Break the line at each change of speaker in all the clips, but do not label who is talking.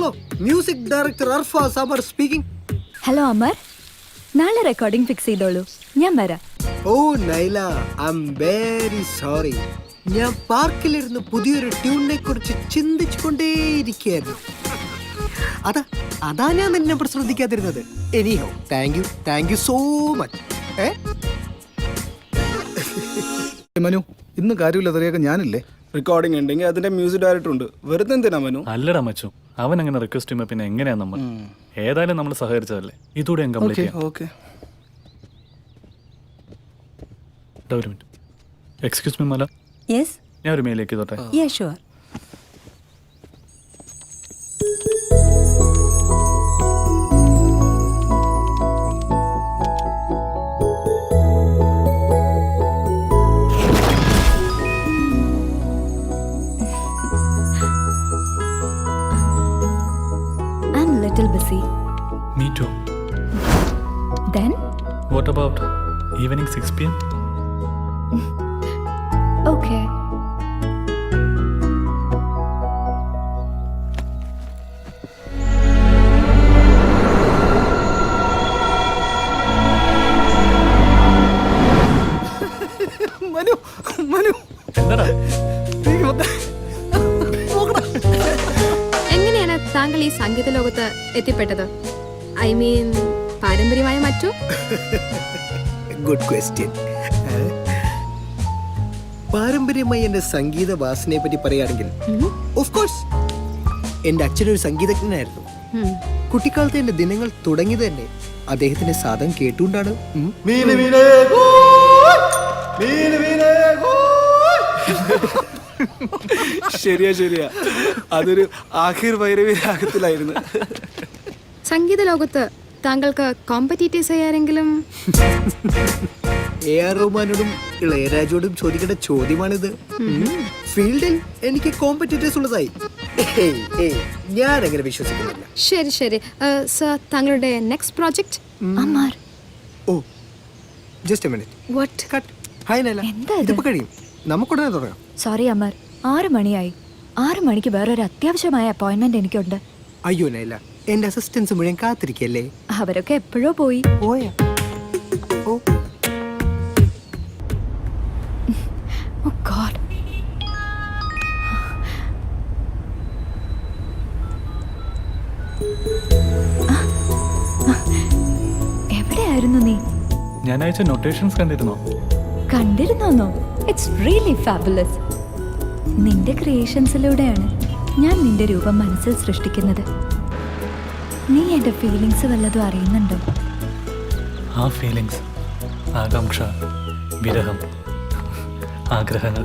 Hello music director Arfa Saber speaking.
Hello Amar, നാളെ recording fix ചെയ്തോളൂ, ഞാൻ വരാം.
Oh Naila, I am very sorry. ഞാൻ പാർക്കിലിരുന്ന് പുതിയൊരു ട്യൂണിനെ കുറിച്ച് ചിന്തിച്ചുകൊണ്ടേയിരിക്കുകയായിരുന്നു. അതാ ഞാൻ നിന്നെ ശ്രദ്ധിക്കാതിരുന്നത്. Anyhow thank you so much.
Manu, ഇന്ന് കാര്യമില്ലാതെ ഞാനില്ലേ?
റെക്കോർഡിംഗ് ഉണ്ടെങ്കിൽ അതിന്റെ മ്യൂസിക് ഡയറക്ടർ ഉണ്ട്. വെറുതെ എന്തിനാ മനു?
അല്ലടാ മച്ചു, അവൻ അങ്ങനെ റിക്വസ്റ്റ് ചെയ്യുമ്പോൾ പിന്നെ എങ്ങനെയാ നമ്മൾ? ഏതായാലും നമ്മൾ സഹകരിച്ചതല്ലേ, ഇതൂടെ ഞാൻ കംപ്ലീറ്റ് ചെയ്യാം.
ഓക്കെ.
ഒരു മിനിറ്റ്, എക്സ്ക്യൂസ് മീ മല.
യെസ്,
ഞാൻ ഒരു മെയിലേക്ക് തൊട്ടെ.
Yeah sure. Little busy.
Me too.
Then?
What about evening 6 p.m?
Okay.
Manu
എന്താടാ?
താങ്കൾ ഈ സംഗീത ലോകത്ത് എത്തിപ്പെട്ടത്? ഐ മീൻ പാരമ്പര്യമായ മറ്റോ?
Good question. പാരമ്പര്യമായി എന്റെ സംഗീത വാസനയെ പറ്റി പറയുകയാണെങ്കിൽ ഓഫ് കോഴ്സ് എന്റെ അച്ഛനൊരു സംഗീതജ്ഞനായിരുന്നു. കുട്ടിക്കാലത്ത് എന്റെ ദിനങ്ങൾ തുടങ്ങിയത് തന്നെ അദ്ദേഹത്തിന്റെ സാധനം കേട്ടുകൊണ്ടാണ്.
ശരിയാ, അതൊരു ആഖിർ ഭൈരവി രാഗത്തിലായിരുന്നു.
സംഗീത ലോകത്ത് താങ്കൾക്ക് കോമ്പറ്റീറ്റേഴ്സ് ആരെങ്കിലും?
എ ആർ റഹ്മാനോടും ഇളയരാജോടും ചോദിക്കേണ്ട ചോദ്യമാണിത്. ഫീൽഡിൽ എനിക്ക് കോമ്പറ്റീറ്റേഴ്സ് ഉള്ളതായി ഞാൻ അങ്ങനെ വിശ്വസിക്കുന്നില്ല.
ശരി സർ, താങ്കളുടെ next project?
Amar,
oh just a minute.
What?
Cut. Hi Naila, ഇതിപ്പോ കഴിയും, നമുക്കുടനെ തുടങ്ങാം.
സോറി അമർ, 6 മണിയായി. 6 മണിക്ക് വേറൊരു അത്യാവശ്യമായ അപ്പോയിന്റ്മെന്റ് എനിക്കുണ്ട്.
അയ്യോ നൈല, എന്റെ അസിസ്റ്റൻസ് മുഴുവൻ കാത്തിരിക്കല്ലേ?
അവരൊക്കെ എപ്പോഴോ പോയി.
പോയാ? ഓ
Oh God. എവിടെയായിരുന്നു നീ?
ഞാൻ അയച്ച നൊട്ടേഷൻസ്
കണ്ടിരുന്നോ? It's really fabulous. നിന്റെ ക്രിയേഷൻസിലൂടെയാണ് ഞാൻ നിന്റെ രൂപം മനസ്സിൽ സൃഷ്ടിക്കുന്നത്. നീ എന്റെ ഫീലിങ്സ് വല്ലതും അറിയുന്നുണ്ടോ?
ആ ഫീലിങ്സ്, ആകാംക്ഷ, വിരഹം, ആഗ്രഹങ്ങൾ,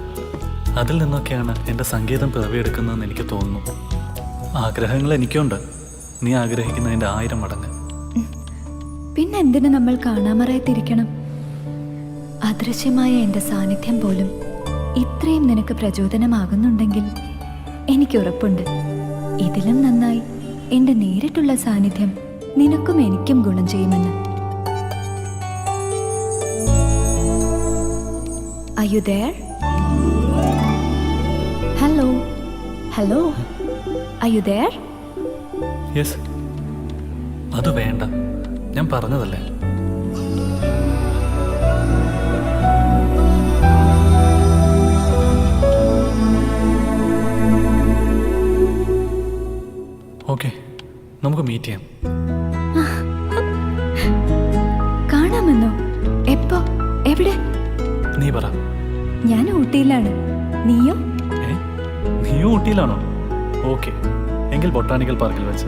അതിൽ നിന്നൊക്കെയാണ് എൻ്റെ സംഗീതം പിറവിയെടുക്കുന്നതെന്ന് എനിക്ക് തോന്നുന്നു. ആഗ്രഹങ്ങൾ എനിക്കുണ്ട്, നീ ആഗ്രഹിക്കുന്നതിൻ്റെ 1000 മടങ്ങ്.
പിന്നെന്തിനു നമ്മൾ കാണാമറായിത്തിരിക്കണം? അദൃശ്യമായ എൻ്റെ സാന്നിധ്യം പോലും ഇത്രയും നിനക്ക് പ്രചോദനമാകുന്നുണ്ടെങ്കിൽ എനിക്കുറപ്പുണ്ട്, ഇതിലും നന്നായി എൻ്റെ നേരിട്ടുള്ള സാന്നിധ്യം നിനക്കും എനിക്കും ഗുണം ചെയ്യുമെന്ന്. Are you there? Hello? Are you there?
Yes. അത് വേണ്ട, ഞാൻ പറഞ്ഞതല്ലേ. ഓക്കെ, നമുക്ക് മീറ്റ് ചെയ്യാം.
കാണാമെന്നോ? എപ്പോ? എവിടെ?
നീ പറ.
ഞാൻ ഊട്ടിയിലാണ്. നീയോ?
നീയോ ഊട്ടിയിലാണോ? ഓക്കെ, എങ്കിൽ ബൊട്ടാണിക്കൽ പാർക്കിൽ വെച്ച്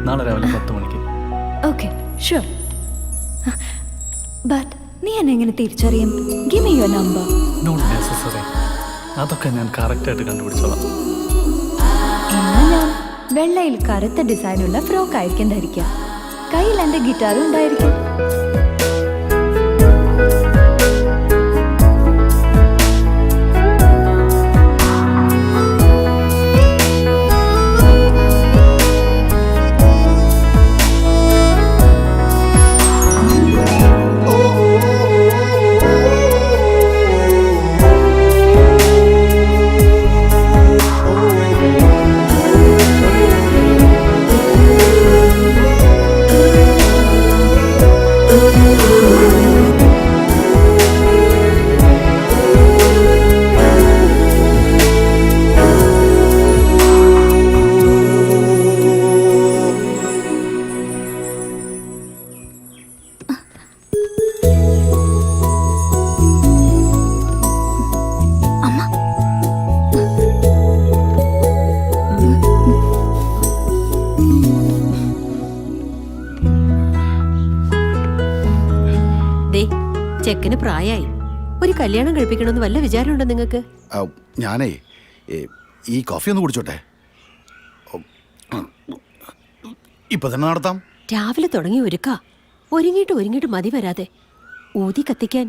നാളെ രാവിലെ 10 മണിക്ക്.
Okay, sure. ബട്ട് നീ എന്നെ എങ്ങനെ തിരിച്ചറിയും? Give me your number.
Not necessary, അതൊക്കെ ഞാൻ കറക്റ്റായിട്ട് കണ്ടുപിടിച്ചോളാം.
എന്നാൽ ഞാൻ വെള്ളയിൽ കറുത്ത ഡിസൈനുള്ള ഫ്രോക്ക് ആയിരിക്കും ധരിക്കുക. കയ്യിൽ എൻ്റെ ഗിറ്റാറും ഉണ്ടായിരിക്കും.
ചെക്കന് പ്രായമായി ഒരു കല്യാണം കഴിപ്പിക്കണമെന്ന് വല്ല വിചാരമുണ്ടോ നിങ്ങൾക്ക്?
ഞാനേ ഈ കോഫി ഒന്ന് കുടിച്ചോട്ടെ. ഇപ്പൊ തന്നെ നടത്താം.
രാവിലെ തുടങ്ങി ഒരുങ്ങിയിട്ട് മതി വരാതെ. ഊതി കത്തിക്കാൻ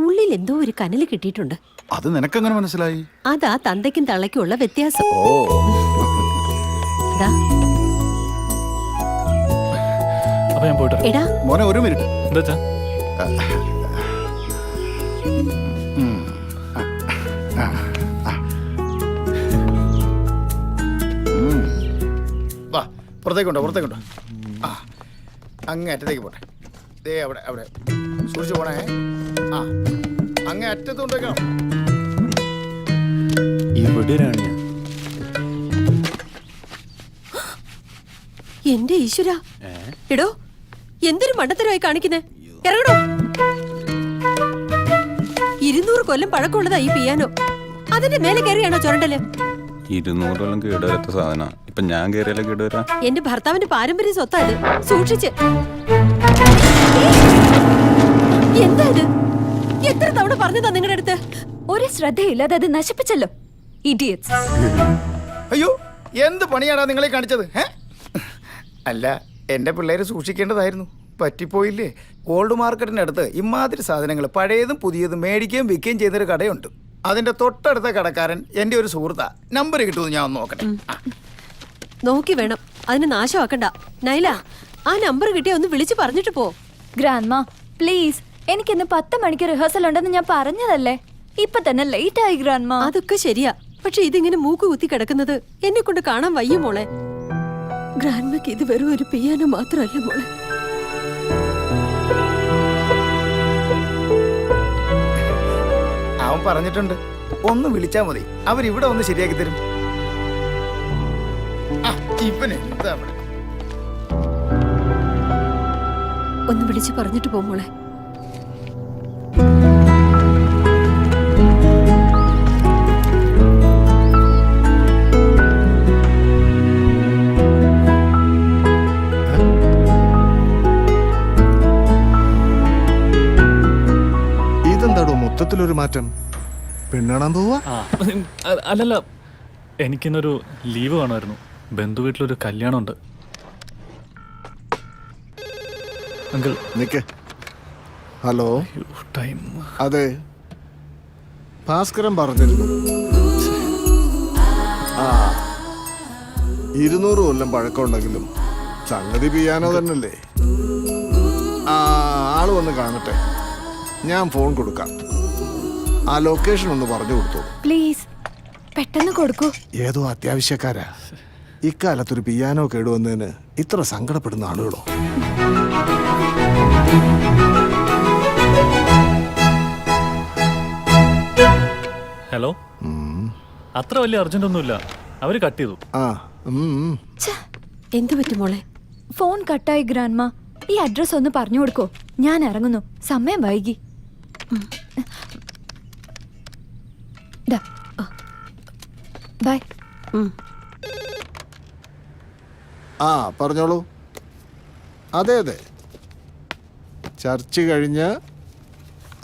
ഉള്ളിൽ എന്തോ ഒരു കനല് കിട്ടിയിട്ടുണ്ട്.
അത് നിനക്കെങ്ങനെ മനസ്സിലായി?
അതാ തന്തയ്ക്കും തള്ളയ്ക്കും ഉള്ള വ്യത്യാസം. ദാ,
അപ്പൊ ഞാൻ പോയിട്ട് വരാം.
എടാ
മോനെ ഒരു മിനിറ്റ്.
എന്താ
വാ, പുറത്തേക്കുണ്ടോ. ആ, അങ്ങേ അറ്റത്തേക്ക് പോട്ടെ. ദേ അവിടെ സൂക്ഷിച്ചു പോണേ. ആ, അങ്ങേ അറ്റത്തുകൊണ്ടേക്കണം.
എവിടെയാണ്?
എന്റെ ഈശ്വര, എടോ എന്തൊരു മണ്ടത്തരമായി കാണിക്കുന്നേ. ഇറങ്ങടോ. 200 കൊല്ലം പഴക്കമുള്ളതാ ഈ പിയാനോ. അതിന്റെ മേലെ കയറിയാണോ ചുരണ്ടല്?
200 കൊല്ലം കേടുവരാത്ത സാധന. ഇപ്പൊ ഞാൻ കയറിയാലേ കേടുവരാ.
എന്റെ ഭർത്താവിന്റെ പാരമ്പര്യ സ്വത്താ ഇത്. സൂക്ഷിച്ച്. എന്താ ഇത്? എത്ര തവണ പറഞ്ഞതാ നിങ്ങളുടെ അടുത്ത്?
ഒരു ശ്രദ്ധയില്ലാതെ അത് നശിപ്പിച്ചല്ലോ. ഇഡിയറ്റ്സ്.
അയ്യോ, എന്ത് പണിയാടാ നിങ്ങളെ കാണിച്ചത്? അല്ല, എന്റെ പിള്ളേര് സൂക്ഷിക്കേണ്ടതായിരുന്നു. പറ്റിപ്പോയില്ലേ? ഗോൾഡ് മാർക്കറ്റിന്റെ അടുത്ത് ഇമാതിരി സാധനങ്ങൾ പഴയതും പുതിയതും മേടിക്കുകയും വിൽക്കുകയും ചെയ്തൊരു കടയുണ്ട്. അതിന്റെ തൊട്ടടുത്ത കടക്കാരൻ എന്റെ ഒരു സുഹൃത്താ. നമ്പർ കിട്ടുമെന്ന് ഞാൻ ഒന്ന് നോക്കട്ടെ.
നോക്കി വേണം, അതിന് നാശമാക്കണ്ട. നൈല, ആ നമ്പർ കിട്ടിയ ഒന്ന് വിളിച്ചു പറഞ്ഞിട്ട് പോ.
ഗ്രാൻഡ്മാ പ്ലീസ്, എനിക്കിന്ന് 10 മണിക്ക് റിഹേഴ്സൽ ഉണ്ടെന്ന് ഞാൻ പറഞ്ഞതല്ലേ. ഇപ്പൊ തന്നെ ലേറ്റ് ആയി ഗ്രാൻഡ്മാ.
അതൊക്കെ ശരിയാ, പക്ഷെ ഇതിങ്ങനെ മൂക്ക് കുത്തി കിടക്കുന്നത് എന്നെ കൊണ്ട് കാണാൻ വയ്യ മോളെ. ഗ്രാൻഡ്മയ്ക്ക് ഇത് വെറും ഒരു പിയാനോ മാത്രമല്ല മോളെ.
അവൻ പറഞ്ഞിട്ടുണ്ട്, ഒന്ന് വിളിച്ചാ മതി, അവരിവിടെ ഒന്ന് ശരിയാക്കി തരും. ഇവനെന്താ അവിടെ?
ഒന്ന് വിളിച്ചു പറഞ്ഞിട്ട് പോ മോളെ.
ഇതെന്താടോ മൊത്തത്തിലൊരു മാറ്റം? പെണ്ണാണാൻ പോവാ?
അല്ലല്ല, എനിക്കിന്നൊരു ലീവ് കാണുമായിരുന്നു. ബന്ധു വീട്ടിലൊരു കല്യാണമുണ്ട്. Uncle
Nick. Hello,
time.
അതെ, ഭാസ്കരൻ പറഞ്ഞിരുന്നു. 200 കൊല്ലം പഴക്കമുണ്ടെങ്കിലും സംഗതി പിയാനോ തന്നെയല്ലേ. ആള് വന്ന് കാണട്ടെ, ഞാൻ ഫോൺ കൊടുക്കാം. ആ ലൊക്കേഷൻ ഒന്ന് പറഞ്ഞു കൊടുത്തു.
പ്ലീസ് പെട്ടെന്ന് കൊടുക്കൂ.
ഏതോ അത്യാവശ്യക്കാരാ. ഇക്കാലത്തൊരു പിയാനോ കേടുവന്നതിന് ഇത്ര സങ്കടപ്പെടുന്ന ആളുകളോ?
ഹലോ, അത്ര വലിയ അർജന്റ് ഒന്നുമില്ല. അവര് കട്ട് ചെയ്തു.
എന്തു പറ്റും മോളെ?
ഫോൺ കട്ടായി ഗ്രാൻഡ്മാ. ഈ അഡ്രസ് ഒന്ന് പറഞ്ഞു കൊടുക്കോ? ഞാൻ ഇറങ്ങുന്നു, സമയം വൈകി. ബൈ.
പറഞ്ഞോളൂ. അതെ, ചർച്ച് കഴിഞ്ഞ്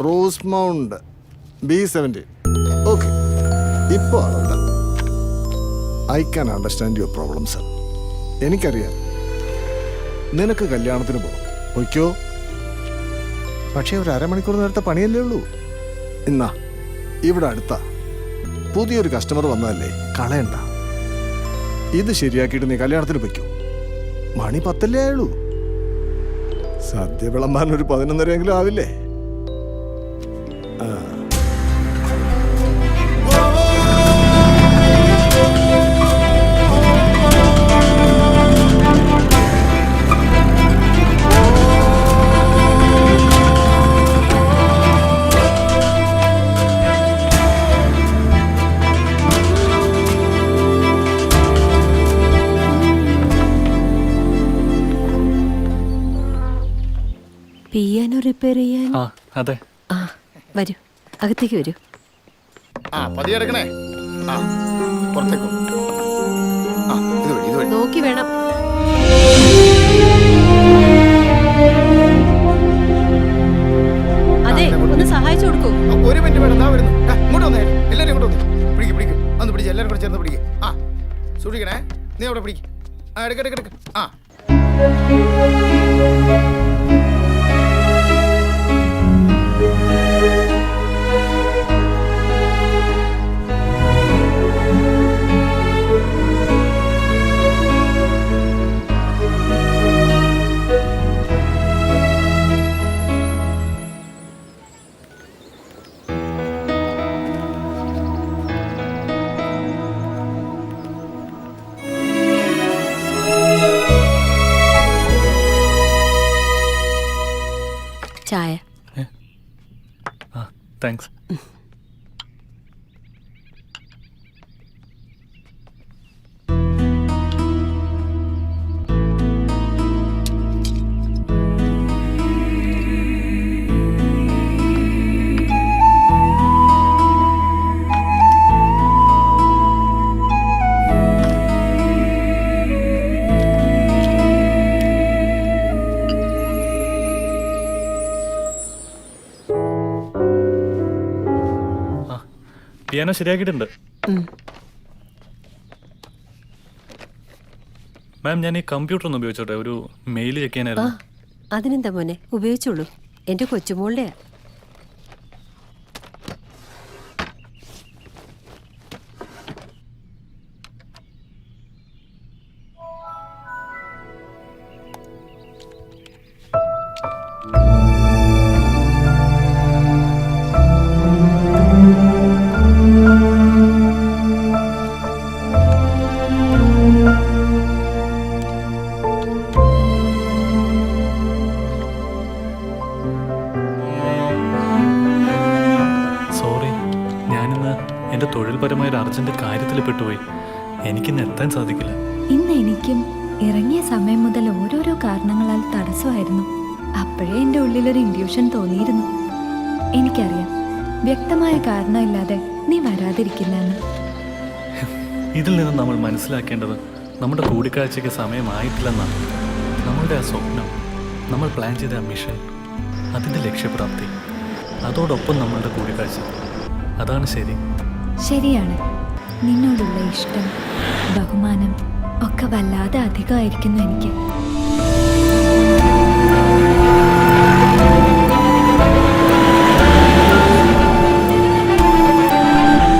റോസ് മൗണ്ട് B70. ഓക്കെ, ഇപ്പോൾ ആളുണ്ട്. I can understand your problem sir. എനിക്കറിയാം, നിനക്ക് കല്യാണത്തിന് പോകും, പൊയ്ക്കോ. പക്ഷേ ഒരു അരമണിക്കൂർ നേരത്തെ പണിയല്ലേ ഉള്ളൂ. എന്നാ ഇവിടെ അടുത്ത പുതിയൊരു കസ്റ്റമർ വന്നതല്ലേ, കളയണ്ട. ഇത് ശരിയാക്കിയിട്ട് നീ കല്യാണത്തിന് പൊയ്ക്കോ. മണി 10 ആയുള്ളൂ. സദ്യ വിളമ്പാൻ ഒരു 11:30 ആവില്ലേ?
പിയാനോ റിപ്പയർ ചെയ്യാൻ?
അതെ.
വരൂ, അകത്തേക്ക് വരൂ.
പതിയെടുക്കണേ. പുറത്തേക്കോ.
നോക്കി വേണം. അതെ, ഒന്ന്
എടുക്ക ആ.
ചായ.
ആ താങ്ക്സ്. പിയാനോ ശരിയാക്കിയിട്ടുണ്ട് മാം. ഞാൻ ഈ കമ്പ്യൂട്ടർ ഒന്ന് ഉപയോഗിച്ചോട്ടെ, ഒരു മെയിൽ ചെക്ക്
ആ
ചെയ്യാനായിരുന്നു.
അതിനെന്താ മോനെ, ഉപയോഗിച്ചോളൂ. എന്റെ കൊച്ചുമോളുടെയാ.
സോറി, ഞാനിന്ന് എൻ്റെ തൊഴിൽപരമായ ഒരു അർജന്റ് കാര്യത്തിൽ പെട്ടുപോയി. എനിക്കിന്ന് എത്താൻ സാധിക്കില്ല.
ഇന്ന് എനിക്കും ഇറങ്ങിയ സമയം മുതൽ ഓരോരോ കാരണങ്ങളാൽ തടസ്സമായിരുന്നു. അപ്പോഴേ എൻ്റെ ഉള്ളിലൊരു ഇൻഡ്യൂഷൻ തോന്നിയിരുന്നു. എനിക്കറിയാം, വ്യക്തമായ കാരണമില്ലാതെ നീ വരാതിരിക്കില്ല എന്ന്.
ഇതിൽ നിന്ന് നമ്മൾ മനസ്സിലാക്കേണ്ടത് നമ്മുടെ കൂടിക്കാഴ്ചയ്ക്ക് സമയമായിട്ടില്ലെന്നാണ്. നമ്മളുടെ ആ സ്വപ്നം, നമ്മൾ പ്ലാൻ ചെയ്ത ആ മിഷൻ, അതിൻ്റെ ലക്ഷ്യപ്രാപ്തി, അതോടൊപ്പം നമ്മളുടെ കൂടിക്കാഴ്ച, അതാണ് ശരി.
ശരിയാണ്. നിന്നോടുള്ള ഇഷ്ടം, ബഹുമാനം ഒക്കെ വല്ലാതെ അധികമായിരിക്കുന്നു എനിക്ക്.